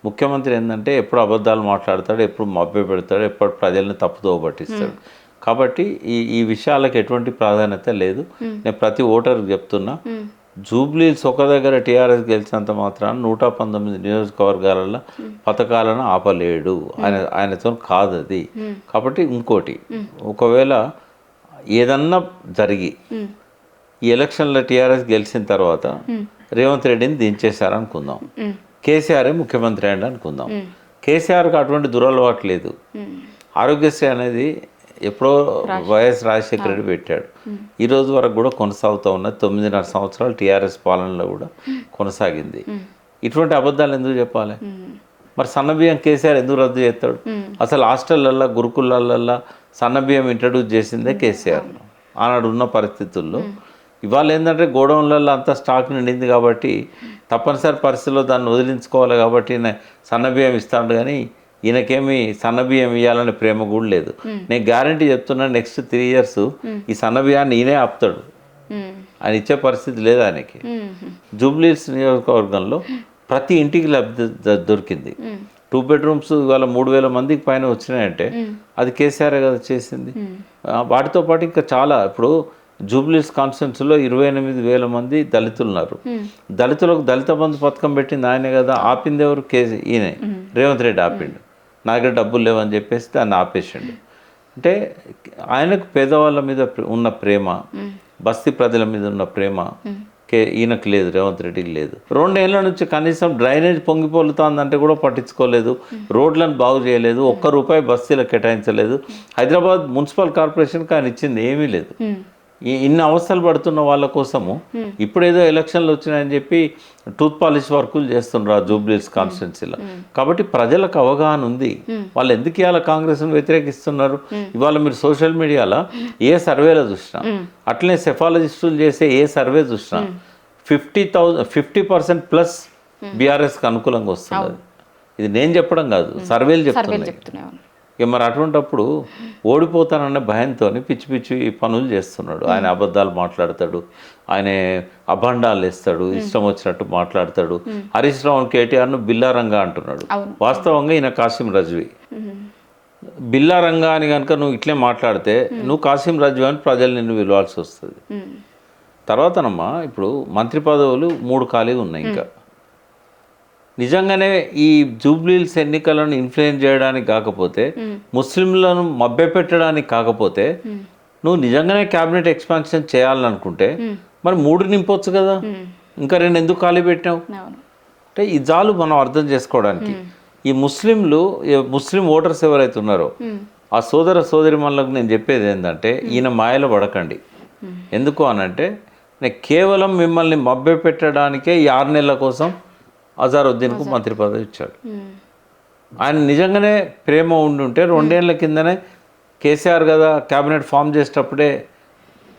Speaker 2: ముఖ్యమంత్రి ఏంటంటే ఎప్పుడు అబద్ధాలు మాట్లాడతాడు, ఎప్పుడు మభ్య పెడతాడు, ఎప్పుడు ప్రజల్ని తప్పుదోవ పట్టిస్తాడు. కాబట్టి ఈ విషయాలకు ఎటువంటి ప్రాధాన్యత లేదు. నేను ప్రతి ఓటర్కి చెప్తున్నా, జూబ్లీహిల్స్ ఒక దగ్గర టీఆర్ఎస్ గెలిచినంత మాత్రాన 119 నియోజకవర్గాలలో పథకాలను ఆపలేడు. ఆయనతో కాదు అది. కాబట్టి ఇంకోటి, ఒకవేళ ఏదన్నా జరిగి ఈ ఎలక్షన్లో టీఆర్ఎస్ గెలిచిన తర్వాత రేవంత్ రెడ్డిని దించేశారనుకుందాం, కేసీఆర్ ముఖ్యమంత్రి అయ్యండి అనుకుందాం. కేసీఆర్కి అటువంటి దురలవాటు లేదు. ఆరోగ్యశ్రీ అనేది ఎప్పుడో వైఎస్ రాజశేఖర రెడ్డి పెట్టాడు. ఈ రోజు వరకు కూడా కొనసాగుతూ ఉన్నది. 9.5 సంవత్సరాలు టీఆర్ఎస్ పాలనలో కూడా కొనసాగింది. ఇటువంటి అబద్ధాలు ఎందుకు చెప్పాలి? మరి సన్నబియ్యం కేసీఆర్ ఎందుకు రద్దు చేస్తాడు? అసలు హాస్టళ్ళల్లో, గురుకులల్లో సన్నబియ్యం ఇంట్రడ్యూస్ చేసిందే కేసీఆర్ ఆనాడు ఉన్న పరిస్థితుల్లో. ఇవాళ ఏంటంటే గోడౌన్లలో అంతా స్టాక్ నిండింది కాబట్టి తప్పనిసరి పరిస్థితుల్లో దాన్ని వదిలించుకోవాలి కాబట్టి సన్నబియ్యం ఇస్తాడు. కానీ ఈయనకేమి సన్నబియ్యం ఇవ్వాలనే ప్రేమ కూడా లేదు. నేను గ్యారంటీ చెప్తున్నా, నెక్స్ట్ 3 years ఈ సన్నబియ్యాన్ని ఈయనే ఆపుతాడు. ఆయన ఇచ్చే పరిస్థితి లేదు ఆయనకి. జూబ్లీహిల్స్ నియోజకవర్గంలో ప్రతి ఇంటికి లబ్ధి దొరికింది. 2 bedrooms ఇవాళ 3,000 మందికి పైన వచ్చినాయంటే అది కేసీఆర్ కదా చేసింది. వాటితో పాటు ఇంకా చాలా, ఇప్పుడు జూబ్లీహిల్స్ కాన్స్టిట్యున్సీలో 28,000 మంది దళితులు ఉన్నారు. దళితులకు దళిత బంధు పథకం పెట్టింది ఆయనే కదా. ఆపింది ఎవరు? ఈయనే రేవంత్ రెడ్డి ఆపిండు. నా దగ్గర డబ్బులు లేవని చెప్పేసి దాన్ని ఆపేసిండు. అంటే ఆయనకు పేదవాళ్ళ మీద ఉన్న ప్రేమ, బస్తీ ప్రజల మీద ఉన్న ప్రేమ ఈయనకు లేదు, రేవంత్ రెడ్డికి లేదు. 2 ఏళ్ల నుంచి కనీసం డ్రైనేజ్ పొంగిపోలుతుందంటే కూడా పట్టించుకోలేదు. రోడ్లను బాగు చేయలేదు. ₹1 బస్తీలకు కేటాయించలేదు. హైదరాబాద్ మున్సిపల్ కార్పొరేషన్కి ఆయన ఇచ్చింది ఏమీ లేదు. ఇన్ని అవస్థలు పడుతున్న వాళ్ళ కోసము ఇప్పుడేదో ఎలక్షన్లు వచ్చినాయని చెప్పి టూత్ పాలిష్ వర్కులు చేస్తున్నారు జూబ్లీహిల్స్ కాన్స్టిట్యున్సీలో. కాబట్టి ప్రజలకు అవగాహన ఉంది. వాళ్ళు ఎందుకు ఇవాళ కాంగ్రెస్ను వ్యతిరేకిస్తున్నారు? ఇవాళ మీరు సోషల్ మీడియాలో ఏ సర్వేలో చూసినా, అట్లనే సెఫాలజిస్టులు చేసే ఏ సర్వే చూసినా 50% ప్లస్ బీఆర్ఎస్కి అనుకూలంగా వస్తుంది. ఇది నేను చెప్పడం కాదు, సర్వేలు చెప్తున్నాయి.
Speaker 3: చెప్తున్నాయి.
Speaker 2: ఇక మరి అటువంటప్పుడు ఓడిపోతానన్న భయంతో పిచ్చి పిచ్చి పనులు చేస్తున్నాడు. ఆయన అబద్ధాలు మాట్లాడతాడు, ఆయన అభండాలు వేస్తాడు, ఇష్టం వచ్చినట్టు మాట్లాడతాడు. హరీష్ రావు కేటీఆర్ను బిల్లారంగా అంటున్నాడు. వాస్తవంగా ఈయన కాసిం రజ్వీ. బిల్లారంగా అని కనుక నువ్వు ఇట్లే మాట్లాడితే నువ్వు కాసిం రజ్వీ అని ప్రజలు నిన్ను పిలవాల్సి వస్తుంది. తర్వాతనమ్మా ఇప్పుడు మంత్రి పదవులు 3 ఖాళీగా ఉన్నాయి. ఇంకా నిజంగానే ఈ జూబ్లీహిల్స్ ఎన్నికలను ఇన్ఫ్లుయెన్స్ చేయడానికి కాకపోతే, ముస్లింలను మభ్యపెట్టడానికి కాకపోతే, నువ్వు నిజంగానే క్యాబినెట్ ఎక్స్పాన్షన్ చేయాలనుకుంటే మరి 3 నింపొచ్చు కదా, ఇంకా 2 ఎందుకు ఖాళీ పెట్టినావు అంటే ఈ జాలు మనం అర్థం చేసుకోవడానికి. ఈ ముస్లిం ఓటర్స్ ఎవరైతే ఉన్నారో ఆ సోదరిమణులకు నేను చెప్పేది ఏంటంటే, ఈయన మాయలో పడకండి. ఎందుకు అనంటే నేను కేవలం మిమ్మల్ని మభ్యపెట్టడానికే ఈ 6 నెలల కోసం అజారుద్దీన్కు మంత్రి పదవి ఇచ్చాడు. ఆయన నిజంగానే ప్రేమ ఉండుంటే 2 ఏళ్ల కిందనే కేసీఆర్ కదా క్యాబినెట్ ఫామ్ చేసేటప్పుడే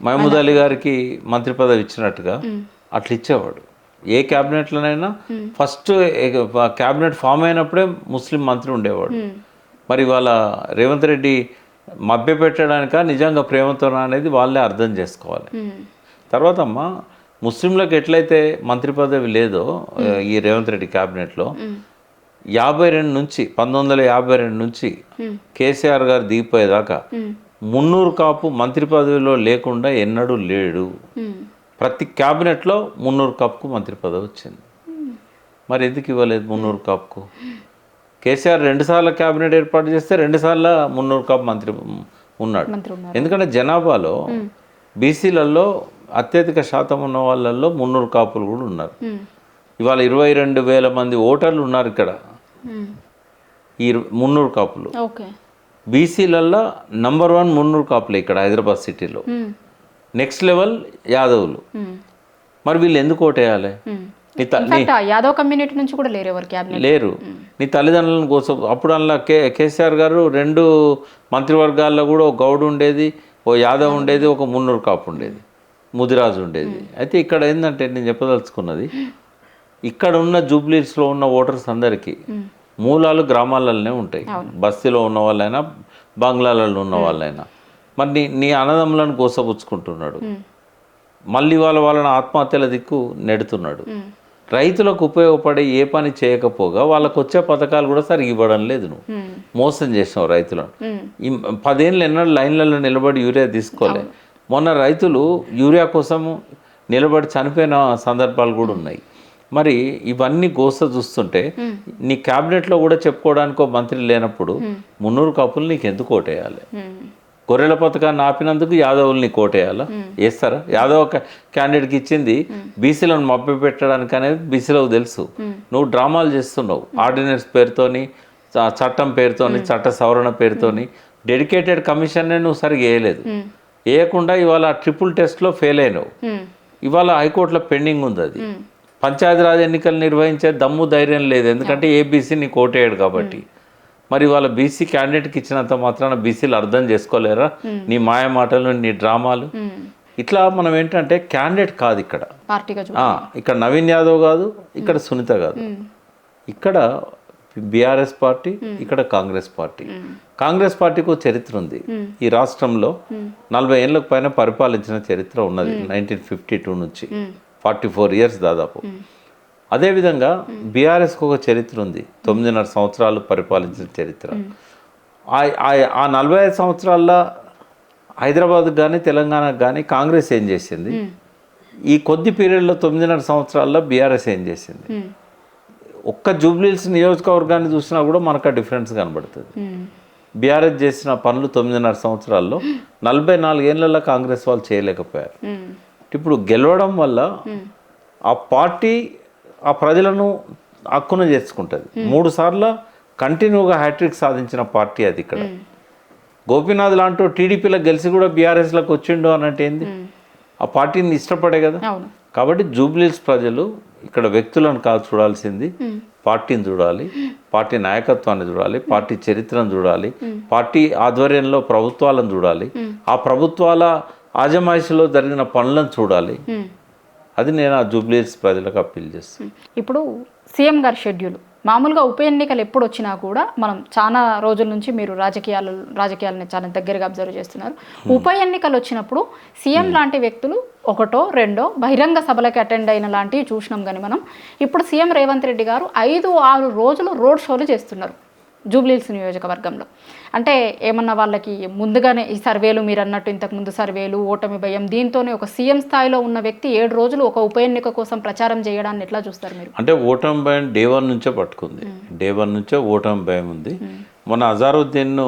Speaker 2: మహమూద్ అలీ గారికి మంత్రి పదవి ఇచ్చినట్టుగా అట్లా ఇచ్చేవాడు. ఏ క్యాబినెట్లోనైనా ఫస్ట్ క్యాబినెట్ ఫామ్ అయినప్పుడే ముస్లిం మంత్రి ఉండేవాడు. మరి వాళ్ళ రేవంత్ రెడ్డి మభ్యపెట్టడానిక నిజంగా ప్రేమతోనా అనేది వాళ్ళే అర్థం చేసుకోవాలి. తర్వాత అమ్మా ముస్లింలకు ఎట్లయితే మంత్రి పదవి లేదో ఈ రేవంత్ రెడ్డి క్యాబినెట్లో 1952 నుంచి కేసీఆర్ గారు దిగిపోయేదాకా 300 కాపు మంత్రి పదవిలో లేకుండా ఎన్నడూ లేడు. ప్రతి క్యాబినెట్లో 300 కాపుకు మంత్రి పదవి వచ్చింది. మరి ఎందుకు ఇవ్వలేదు 300 కాపుకు? కేసీఆర్ 2 సార్లు క్యాబినెట్ ఏర్పాటు చేస్తే 2 సార్లు 300 కాపు మంత్రి ఉన్నాడు. ఎందుకంటే జనాభాలో బీసీలలో అత్యధిక శాతం ఉన్న వాళ్ళల్లో 300 కాపులు కూడా ఉన్నారు. ఇవాళ 22,000 మంది ఓటర్లు ఉన్నారు ఇక్కడ. ఈ 300 కాపులు బీసీలలో నంబర్ 1 300 కాపులే ఇక్కడ హైదరాబాద్ సిటీలో. నెక్స్ట్ లెవెల్ యాదవులు. మరి వీళ్ళు ఎందుకు ఓటేయాలి?
Speaker 3: యాదవ్ కమ్యూనిటీ నుంచి కూడా లేరు.
Speaker 2: నీ తల్లిదండ్రులను కోసం అప్పుడు అందులో కేసీఆర్ గారు 2 మంత్రివర్గాల్లో కూడా ఒక గౌడ్ ఉండేది, ఓ యాదవ్ ఉండేది, ఒక 300 కాపు ఉండేది, ముదిరాజు ఉండేది. అయితే ఇక్కడ ఏంటంటే నేను చెప్పదలుచుకున్నది, ఇక్కడ ఉన్న జూబ్లీహిల్స్లో ఉన్న ఓటర్స్ అందరికీ మూలాలు గ్రామాలలోనే ఉంటాయి. బస్తీలో ఉన్న వాళ్ళైనా బంగ్లాలలో ఉన్న వాళ్ళైనా. మరి నీ అన్నదమ్ములను గోసపుచ్చుకుంటున్నాడు, మళ్ళీ వాళ్ళని ఆత్మహత్యల దిక్కు నెడుతున్నాడు. రైతులకు ఉపయోగపడే ఏ పని చేయకపోగా వాళ్ళకు వచ్చే పథకాలు కూడా సరిగ్గా ఇవ్వడం లేదు. నువ్వు మోసం చేసినావు రైతులను. ఈ 10 ఏళ్ళు ఎన్నడూ లైన్లలో నిలబడి యూరియా తీసుకోలే. మొన్న రైతులు యూరియా కోసం నిలబడి చనిపోయిన సందర్భాలు కూడా ఉన్నాయి. మరి ఇవన్నీ గోస చూస్తుంటే నీ క్యాబినెట్లో కూడా చెప్పుకోవడానికి ఒక మంత్రి లేనప్పుడు 300 కాపులు నీకు ఎందుకు ఓటేయాలి? గొర్రెల పథకాన్ని ఆపినందుకు యాదవుల్ని కోటేయాలా? వేస్తారా? యాదవ్ క్యాండిడేట్కి ఇచ్చింది బీసీలను మభ్య పెట్టడానికి అనేది బీసీలకు తెలుసు. నువ్వు డ్రామాలు చేస్తున్నావు. ఆర్డినెన్స్ పేరుతోని, చట్టం పేరుతోని, చట్ట సవరణ పేరుతోని డెడికేటెడ్ కమిషన్నే నువ్వు సరిగ్గా వేయలేదు. వేయకుండా ఇవాళ ట్రిపుల్ టెస్ట్లో ఫెయిల్ అయినావు. ఇవాళ హైకోర్టులో పెండింగ్ ఉంది. అది పంచాయతీరాజ్ ఎన్నికలు నిర్వహించే దమ్ము ధైర్యం లేదు, ఎందుకంటే ఏబీసీని కోటేయడు కాబట్టి. మరి వాళ్ళ బీసీ క్యాండిడేట్కి ఇచ్చినంత మాత్రాన బీసీలు అర్థం చేసుకోలేరా నీ మాయ మాటలు, నీ డ్రామాలు? ఇట్లా మనం ఏంటంటే క్యాండిడేట్ కాదు ఇక్కడ, ఇక్కడ నవీన్ యాదవ్ కాదు, ఇక్కడ సునీత కాదు, ఇక్కడ బీఆర్ఎస్ పార్టీ, ఇక్కడ కాంగ్రెస్ పార్టీ. కాంగ్రెస్ పార్టీకి ఒక చరిత్ర ఉంది. ఈ రాష్ట్రంలో 40 ఏళ్ళకు పైన పరిపాలించిన చరిత్ర ఉన్నది. 1952 నుంచి 44 ఇయర్స్ దాదాపు. అదేవిధంగా బీఆర్ఎస్కి ఒక చరిత్ర ఉంది, 9.5 సంవత్సరాలు పరిపాలించిన చరిత్ర. ఆ 45 సంవత్సరాల్లో హైదరాబాద్కి కానీ తెలంగాణకు కానీ కాంగ్రెస్ ఏం చేసింది? ఈ కొద్ది పీరియడ్లో 9.5 సంవత్సరాల్లో బీఆర్ఎస్ ఏం చేసింది? ఒక్క జూబ్లీహిల్స్ నియోజకవర్గాన్ని చూసినా కూడా మనకు ఆ డిఫరెన్స్ కనబడుతుంది. బీఆర్ఎస్ చేసిన పనులు 9.5 సంవత్సరాల్లో 44 ఏళ్లలో కాంగ్రెస్ వాళ్ళు చేయలేకపోయారు. ఇప్పుడు గెలవడం వల్ల ఆ పార్టీ ఆ ప్రజలను హక్కున చేర్చుకుంటుంది. 3 సార్లు కంటిన్యూగా హ్యాట్రిక్ సాధించిన పార్టీ అది. ఇక్కడ గోపీనాథ్ లాంటి టీడీపీలో గెలిచి కూడా బీఆర్ఎస్లోకి వచ్చిండు అన్నట్టు ఏంది? ఆ పార్టీని ఇష్టపడే కదా. కాబట్టి జూబ్లీహిల్స్ ప్రజలు ఇక్కడ వ్యక్తులను కాదు చూడాల్సింది, పార్టీని చూడాలి, పార్టీ నాయకత్వాన్ని చూడాలి, పార్టీ చరిత్రను చూడాలి, పార్టీ ఆధ్వర్యంలో ప్రభుత్వాలను చూడాలి, ఆ ప్రభుత్వాల ఆజమాయిషిలో జరిగిన పనులను చూడాలి. అది నేను ఆ జూబ్లీహిల్స్ ప్రజలకు అప్పీల్ చేస్తాను.
Speaker 3: ఇప్పుడు సీఎం గారి షెడ్యూల్ మామూలుగా ఉప ఎన్నికలు ఎప్పుడు వచ్చినా కూడా మనం చాలా రోజుల నుంచి మీరు రాజకీయాలని చాలా దగ్గరగా అబ్జర్వ్ చేస్తున్నారు. ఉప ఎన్నికలు వచ్చినప్పుడు సీఎం లాంటి వ్యక్తులు ఒకటో రెండో బహిరంగ సభలకి అటెండ్ అయిన లాంటివి చూసినాం. కానీ మనం ఇప్పుడు సీఎం రేవంత్ రెడ్డి గారు 5-6 రోజులు రోడ్ షోలు చేస్తున్నారు జూబ్లీహిల్స్ నియోజకవర్గంలో. అంటే ఏమన్నా వాళ్ళకి ముందుగానే ఈ సర్వేలు, మీరు అన్నట్టు ఇంతకుముందు సర్వేలు, ఓటమి భయం, దీంతోనే ఒక సీఎం స్థాయిలో ఉన్న వ్యక్తి 7 రోజులు ఒక ఉప ఎన్నిక కోసం ప్రచారం చేయడాన్ని ఎట్లా చూస్తారు మీరు?
Speaker 2: అంటే ఓటమి భయం డే 1 నుంచే పట్టుకుంది. డే 1 నుంచే ఓటమి భయం ఉంది. మన అజారుద్దీన్ను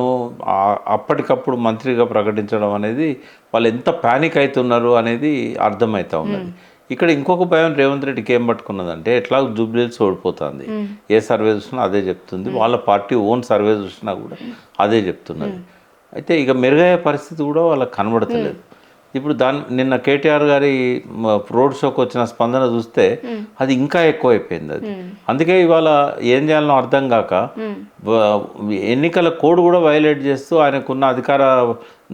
Speaker 2: అప్పటికప్పుడు మంత్రిగా ప్రకటించడం అనేది వాళ్ళు ఎంత ప్యానిక్ అవుతున్నారు అనేది అర్థమవుతా ఉన్నది. ఇక్కడ ఇంకొక భయం రేవంత్ రెడ్డికి ఏం పట్టుకున్నదంటే, ఎట్లా జూబ్లీహిల్స్ ఓడిపోతుంది, ఏ సర్వే చూసినా అదే చెప్తుంది, వాళ్ళ పార్టీ ఓన్ సర్వే చూసినా కూడా అదే చెప్తున్నది. అయితే ఇక మెరుగయ్యే పరిస్థితి కూడా వాళ్ళకి కనబడతలేదు. ఇప్పుడు నిన్న కేటీఆర్ గారి రోడ్ షోకి వచ్చిన స్పందన చూస్తే అది ఇంకా ఎక్కువైపోయింది. అది అందుకే ఇవాళ ఏం చేయాలనో అర్థం కాక ఎన్నికల కోడ్ కూడా వైలేట్ చేస్తూ ఆయనకున్న అధికార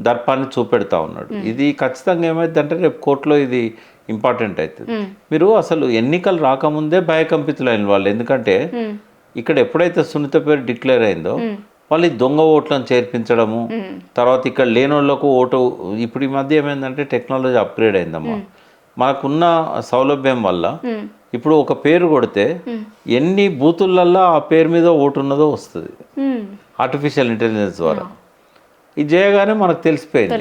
Speaker 2: దర్పాన్ని చూపెడతా ఉన్నాడు. ఇది ఖచ్చితంగా ఏమైందంటే రేపు కోర్టులో ఇది ఇంపార్టెంట్ అవుతుంది. మీరు అసలు ఎన్నికలు రాకముందే భయకంపితులైన వాళ్ళు. ఎందుకంటే ఇక్కడ ఎప్పుడైతే సునీత పేరు డిక్లేర్ అయిందో వాళ్ళు దొంగ ఓట్లను చేర్పించడము, తర్వాత ఇక్కడ లేనోళ్ళకు ఓటు. ఇప్పుడు ఈ మధ్య ఏమైందంటే టెక్నాలజీ అప్గ్రేడ్ అయిందమ్మా. మనకున్న సౌలభ్యం వల్ల ఇప్పుడు ఒక పేరు కొడితే ఎన్ని బూతులల్లో ఆ పేరు మీద ఓటు ఉన్నదో వస్తుంది ఆర్టిఫిషియల్ ఇంటెలిజెన్స్ ద్వారా. ఇది చేయగానే మనకు తెలిసిపోయింది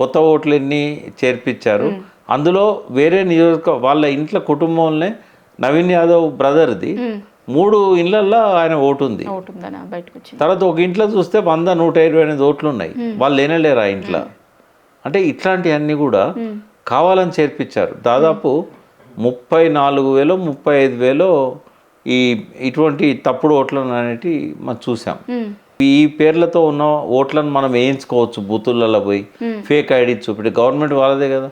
Speaker 2: కొత్త ఓట్లు ఎన్ని చేర్పించారు. అందులో వేరే వాళ్ళ ఇంట్లో కుటుంబంలోనే నవీన్ యాదవ్ బ్రదర్ది 3 ఇళ్లల్లో ఆయన ఓటు ఉంది. తర్వాత ఒక ఇంట్లో చూస్తే 100-128 ఓట్లు ఉన్నాయి. వాళ్ళు లేనేలేరు ఆ ఇంట్లో. అంటే ఇట్లాంటివన్నీ కూడా కావాలని చేర్పించారు. దాదాపు 34,000-35,000 ఇటువంటి తప్పుడు ఓట్లను అనేటివి మనం చూసాం. ఈ పేర్లతో ఉన్న ఓట్లను మనం వేయించుకోవచ్చు బూతులలో పోయి, ఫేక్ ఐడి చూపెట్టి. గవర్నమెంట్ వాళ్ళదే కదా,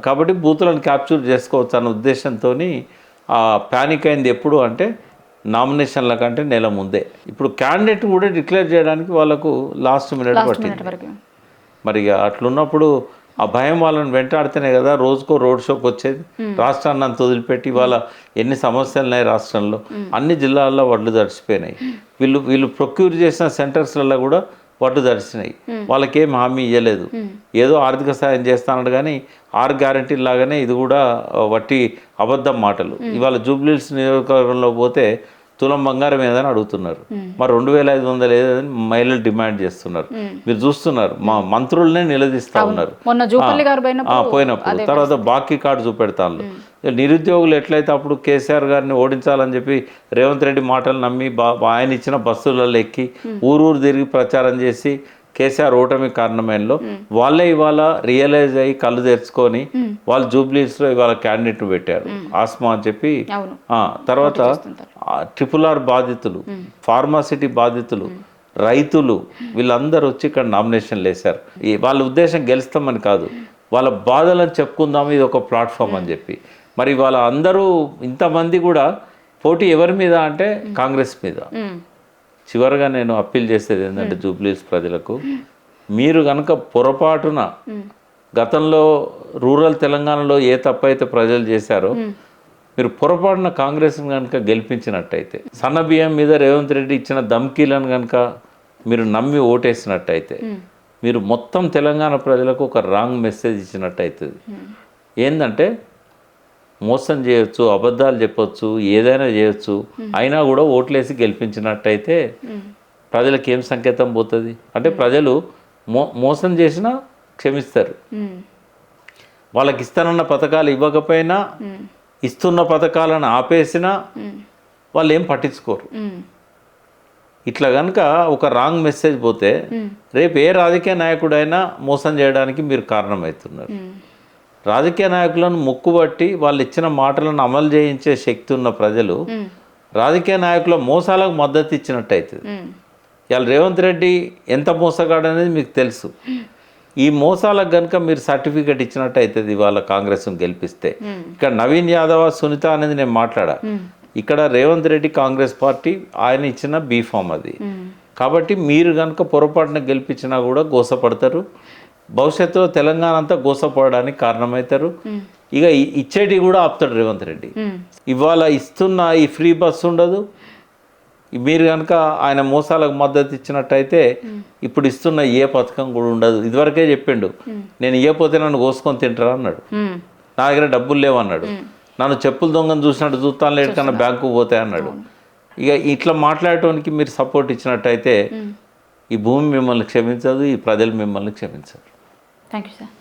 Speaker 2: కాబట్టి బూతులను క్యాప్చర్ చేసుకోవచ్చు అన్న ఉద్దేశంతో ప్యానిక్ అయింది. ఎప్పుడు అంటే నామినేషన్ల కంటే నెల ముందే. ఇప్పుడు క్యాండిడేట్ కూడా డిక్లేర్ చేయడానికి వాళ్ళకు లాస్ట్ మినిట్ పట్టింది. మరి అట్లున్నప్పుడు ఆ భయం వాళ్ళని వెంటాడితేనే కదా రోజుకో రోడ్ షోకి వచ్చేది. రాష్ట్రాన్ని అంత వదిలిపెట్టి వాళ్ళ ఎన్ని సమస్యలు ఉన్నాయి రాష్ట్రంలో, అన్ని జిల్లాల్లో వడ్లు తడిచిపోయినాయి. వీళ్ళు ప్రొక్యూర్ చేసిన సెంటర్స్లలో కూడా వడ్లు తడిచినాయి. వాళ్ళకేం హామీ ఇవ్వలేదు. ఏదో ఆర్థిక సాయం చేస్తానడు కానీ 6 గ్యారెంటీలు లాగానే ఇది కూడా వట్టి అబద్ధం మాటలు. ఇవాళ జూబ్లీహిల్స్ నియోజకవర్గంలో పోతే తులం బంగారం ఏదని అడుగుతున్నారు. మరి 2,500 ఏదని మహిళలు డిమాండ్ చేస్తున్నారు. మీరు చూస్తున్నారు, మా మంత్రులనే నిలదీస్తా ఉన్నారు పోయినప్పుడు. తర్వాత బాకీ కార్డు చూపెడతాను. నిరుద్యోగులు ఎట్లయితే అప్పుడు కేసీఆర్ గారిని ఓడించాలని చెప్పి రేవంత్ రెడ్డి మాటలు నమ్మి ఆయన ఇచ్చిన బస్సులలో ఎక్కి ఊరూరు తిరిగి ప్రచారం చేసి కేసీఆర్ ఓటమి కారణమైనలో వాళ్ళే ఇవాళ రియలైజ్ అయ్యి కళ్ళు తెరుచుకొని వాళ్ళు జూబ్లీహిల్స్లో ఇవాళ క్యాండిడేట్ పెట్టారు ఆస్మా అని చెప్పి. తర్వాత RRR బాధితులు, ఫార్మాసిటీ బాధితులు, రైతులు వీళ్ళందరూ వచ్చి ఇక్కడ నామినేషన్లు వేశారు. వాళ్ళ ఉద్దేశం గెలుస్తామని కాదు, వాళ్ళ బాధలను చెప్పుకుందాము, ఇది ఒక ప్లాట్ఫామ్ అని చెప్పి. మరి వాళ్ళ అందరూ ఇంతమంది కూడా పోటీ ఎవరి మీద అంటే కాంగ్రెస్ మీద. చివరిగా నేను అప్పీల్ చేసేది ఏంటంటే జూబ్లీహిల్స్ ప్రజలకు, మీరు కనుక పొరపాటున గతంలో రూరల్ తెలంగాణలో ఏ తప్పైతే ప్రజలు చేశారో మీరు పొరపాటున కాంగ్రెస్ని కనుక గెలిపించినట్టయితే, సన్న బియ్యం మీద రేవంత్ రెడ్డి ఇచ్చిన ధమ్కీలను కనుక మీరు నమ్మి ఓటేసినట్టయితే మీరు మొత్తం తెలంగాణ ప్రజలకు ఒక రాంగ్ మెసేజ్ ఇచ్చినట్టయితుంది. ఏంటంటే మోసం చేయొచ్చు, అబద్ధాలు చెప్పొచ్చు, ఏదైనా చేయొచ్చు, అయినా కూడా ఓట్లేసి గెలిపించినట్టయితే ప్రజలకు ఏం సంకేతం పోతుంది అంటే ప్రజలు మోసం చేసినా క్షమిస్తారు. వాళ్ళకి ఇస్తానన్న పథకాలు ఇవ్వకపోయినా, ఇస్తున్న పథకాలను ఆపేసినా వాళ్ళు ఏం పట్టించుకోరు. ఇట్లా కనుక ఒక రాంగ్ మెసేజ్ పోతే రేపు ఏ రాజకీయ నాయకుడైనా మోసం చేయడానికి మీరు కారణమవుతున్నారు. రాజకీయ నాయకులను మొక్కుబట్టి వాళ్ళు ఇచ్చిన మాటలను అమలు చేయించే శక్తి ఉన్న ప్రజలు రాజకీయ నాయకుల మోసాలకు మద్దతు ఇచ్చినట్టయితుంది. ఇవాళ రేవంత్ రెడ్డి ఎంత మోసగాడు అనేది మీకు తెలుసు. ఈ మోసాలకు కనుక మీరు సర్టిఫికెట్ ఇచ్చినట్టు అవుతుంది ఇవాళ కాంగ్రెస్ను గెలిపిస్తే. ఇక్కడ నవీన్ యాదవ్, సునీత అనేది నేను మాట్లాడా. ఇక్కడ రేవంత్ రెడ్డి కాంగ్రెస్ పార్టీ ఆయన ఇచ్చిన బీఫామ్ అది. కాబట్టి మీరు కనుక పొరపాటున గెలిపించినా కూడా గోసపడతారు. భవిష్యత్తులో తెలంగాణ అంతా గోసపడడానికి కారణమవుతారు. ఇక ఇచ్చేటివి కూడా ఆపుతాడు రేవంత్ రెడ్డి. ఇవాళ ఇస్తున్న ఈ ఫ్రీ బస్ ఉండదు, మీరు కనుక ఆయన మోసాలకు మద్దతు ఇచ్చినట్టయితే ఇప్పుడు ఇస్తున్న ఏ పథకం కూడా ఉండదు. ఇదివరకే చెప్పిండు, నేను ఇవ్వకపోతే నన్ను కోసుకొని తింటారా అన్నాడు, నా దగ్గర డబ్బులు లేవు అన్నాడు, నన్ను చెప్పులు దొంగను చూసినట్టు చూస్తాను లేడు కన్నా బ్యాంకుకు పోతే అన్నాడు. ఇక ఇట్లా మాట్లాడటానికి మీరు సపోర్ట్ ఇచ్చినట్టయితే ఈ భూమి మిమ్మల్ని క్షమించదు, ఈ ప్రజలు మిమ్మల్ని క్షమించరు.
Speaker 3: Thank you sir.